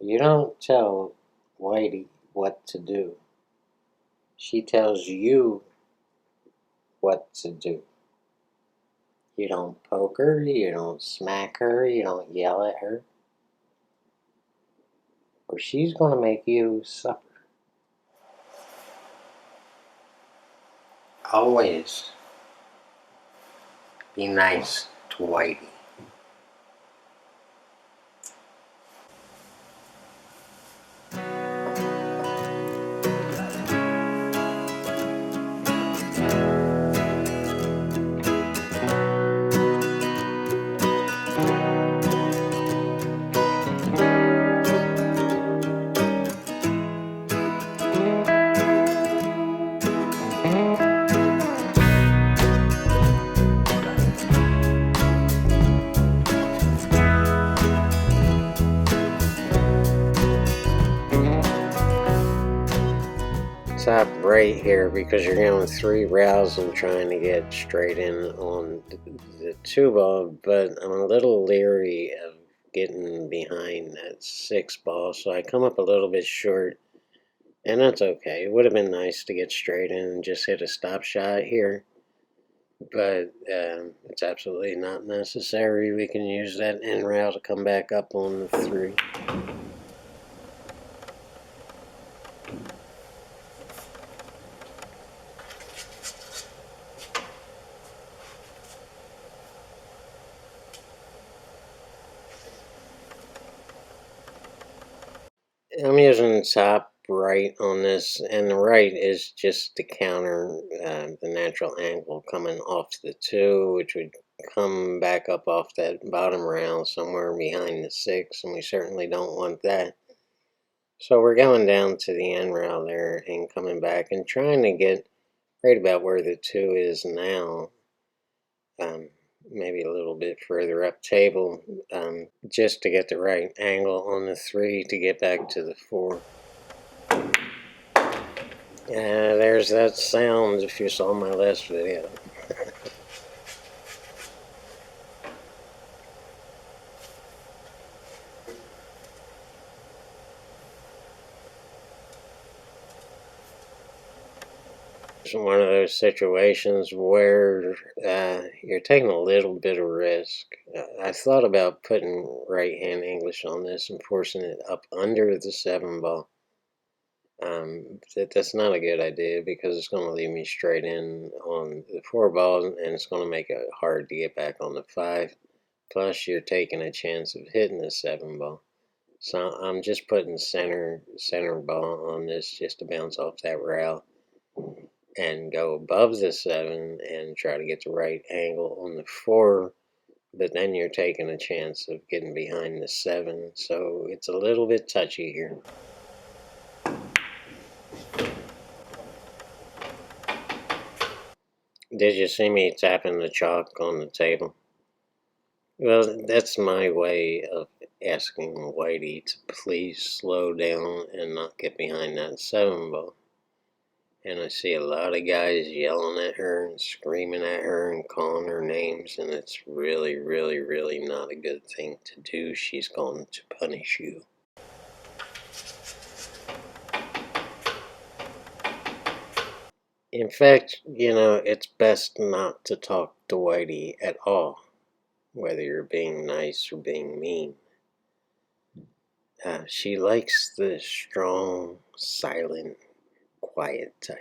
You don't tell Whitey what to do. She tells you what to do. You don't poke her, you don't smack her, you don't yell at her, or she's going to make you suffer. Always be nice to Whitey. Stop right here because you're going 3 rounds and trying to get straight in on the 2 ball, but I'm a little leery of getting behind that 6 ball, so I come up a little bit short, and that's okay. It would have been nice to get straight in and just hit a stop shot here, but it's absolutely not necessary. We can use that end rail to come back up on the 3. I'm using top right on this, and the right is just to counter the natural angle coming off the 2, which would come back up off that bottom rail somewhere behind the 6, and we certainly don't want that. So we're going down to the end rail there and coming back and trying to get right about where the 2 is now. Maybe a little bit further up table, just to get the right angle on the 3 to get back to the 4. There's that sound if you saw my last video. It's one of those situations where you're taking a little bit of risk. I thought about putting right hand English on this and forcing it up under the 7 ball. That's not a good idea because it's going to leave me straight in on the 4 ball, and it's going to make it hard to get back on the 5. Plus, you're taking a chance of hitting the 7 ball. So I'm just putting center ball on this just to bounce off that rail and go above the 7 and try to get the right angle on the 4. But then you're taking a chance of getting behind the 7. So it's a little bit touchy here. Did you see me tapping the chalk on the table? Well, that's my way of asking Whitey to please slow down and not get behind that 7 ball. And I see a lot of guys yelling at her and screaming at her and calling her names, and it's really, really, really not a good thing to do. She's going to punish you. In fact, it's best not to talk to Whitey at all, whether you're being nice or being mean. She likes the strong, silent, quiet type.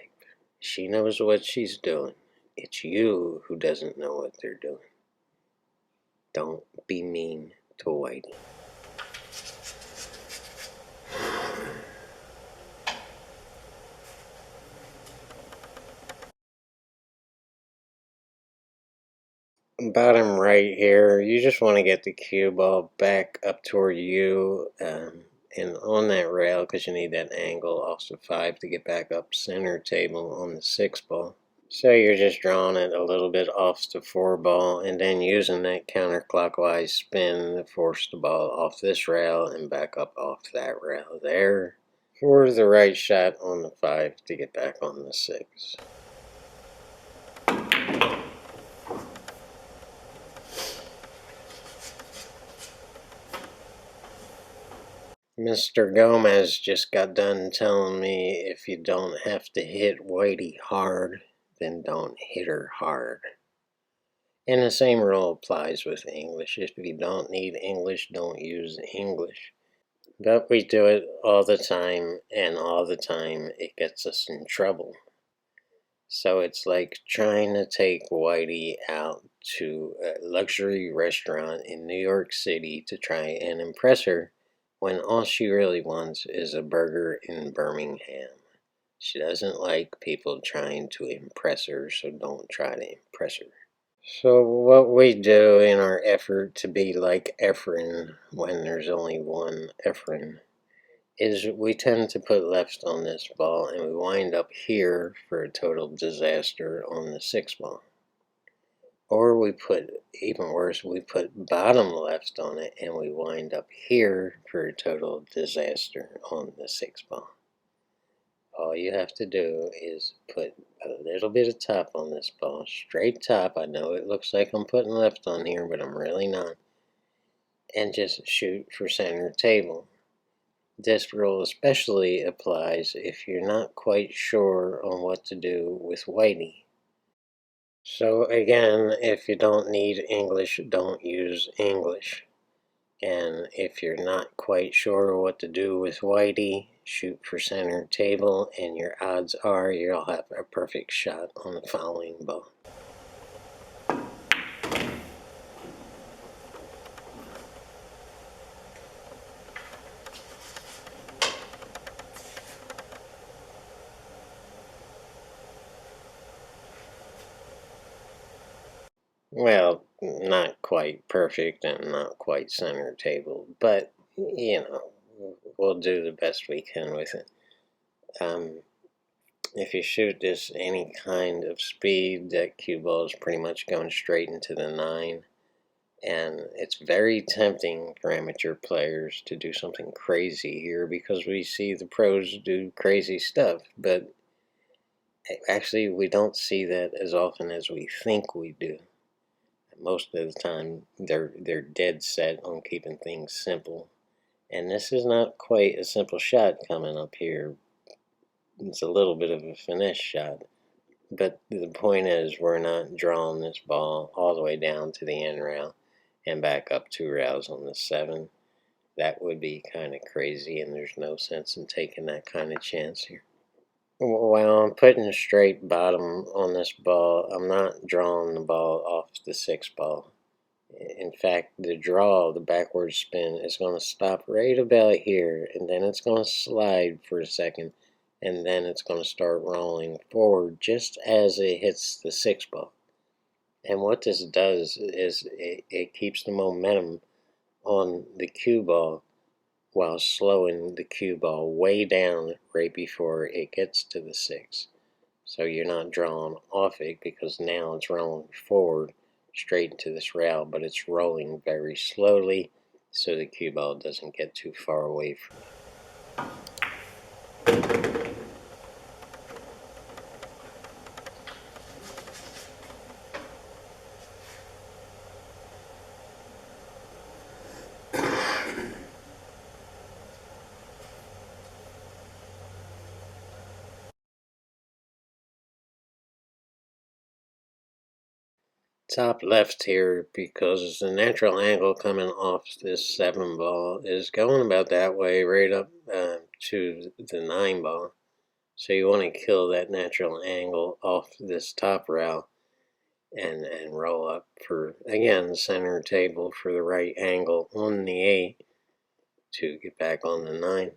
She knows what she's doing. It's you who doesn't know what they're doing. Don't be mean to Whitey. Bottom right here, you just want to get the cue ball back up toward you and on that rail because you need that angle off the 5 to get back up center table on the 6 ball. So you're just drawing it a little bit off the 4 ball and then using that counterclockwise spin to force the ball off this rail and back up off that rail there for the right shot on the 5 to get back on the 6. Mr. Gomez just got done telling me if you don't have to hit Whitey hard, then don't hit her hard. And the same rule applies with English. If you don't need English, don't use English. But we do it all the time, and all the time it gets us in trouble. So it's like trying to take Whitey out to a luxury restaurant in New York City to try and impress her when all she really wants is a burger in Birmingham. She doesn't like people trying to impress her, so don't try to impress her. So what we do in our effort to be like Efren when there's only one Efren is we tend to put left on this ball and we wind up here for a total disaster on the 6 ball. Or we put, even worse, we put bottom left on it and we wind up here for a total disaster on the 6 ball. All you have to do is put a little bit of top on this ball, straight top. I know it looks like I'm putting left on here, but I'm really not. And just shoot for center table. This rule especially applies if you're not quite sure on what to do with Whitey. So again, if you don't need English, don't use English. And if you're not quite sure what to do with Whitey, shoot for center table, and your odds are you'll have a perfect shot on the following ball. Well, not quite perfect and not quite center table, but we'll do the best we can with it. If you shoot this any kind of speed, that cue ball is pretty much going straight into the 9. And it's very tempting for amateur players to do something crazy here because we see the pros do crazy stuff. But actually, we don't see that as often as we think we do. Most of the time, they're dead set on keeping things simple. And this is not quite a simple shot coming up here. It's a little bit of a finesse shot. But the point is, we're not drawing this ball all the way down to the end rail and back up 2 rails on the 7. That would be kind of crazy, and there's no sense in taking that kind of chance here. While I'm putting a straight bottom on this ball, I'm not drawing the ball off the 6 ball. In fact, the draw, the backward spin, is going to stop right about here, and then it's going to slide for a second, and then it's going to start rolling forward just as it hits the 6 ball. And what this does is it keeps the momentum on the cue ball while slowing the cue ball way down right before it gets to the 6. So you're not drawn off it because now it's rolling forward straight into this rail, but it's rolling very slowly so the cue ball doesn't get too far away from it. Top left here because the natural angle coming off this 7 ball is going about that way right up to the 9 ball. So you want to kill that natural angle off this top rail and roll up for, again, center table for the right angle on the 8 to get back on the 9.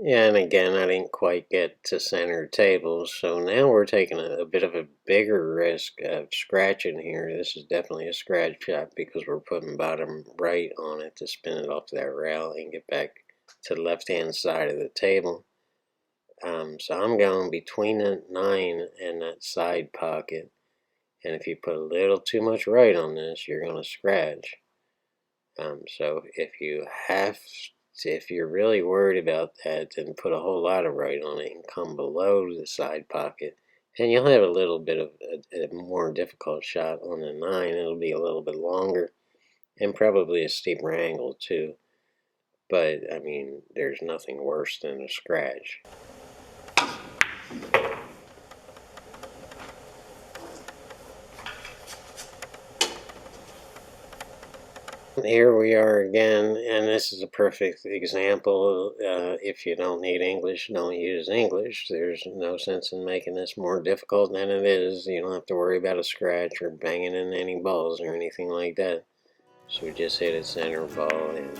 Yeah, and again, I didn't quite get to center table, so now we're taking a bit of a bigger risk of scratching here. This is definitely a scratch shot because we're putting bottom right on it to spin it off that rail and get back to the left-hand side of the table. So I'm going between the 9 and that side pocket, and if you put a little too much right on this, you're going to scratch. So if you have if you're really worried about that, then put a whole lot of right on it and come below the side pocket. And you'll have a little bit of a more difficult shot on the 9. It'll be a little bit longer and probably a steeper angle too. But, I mean, there's nothing worse than a scratch. Here we are again, and this is a perfect example. If you don't need English, don't use English. There's no sense in making this more difficult than it is. You don't have to worry about a scratch or banging in any balls or anything like that. So we just hit a center ball and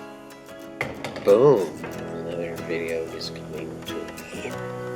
boom! Another video is coming to an end.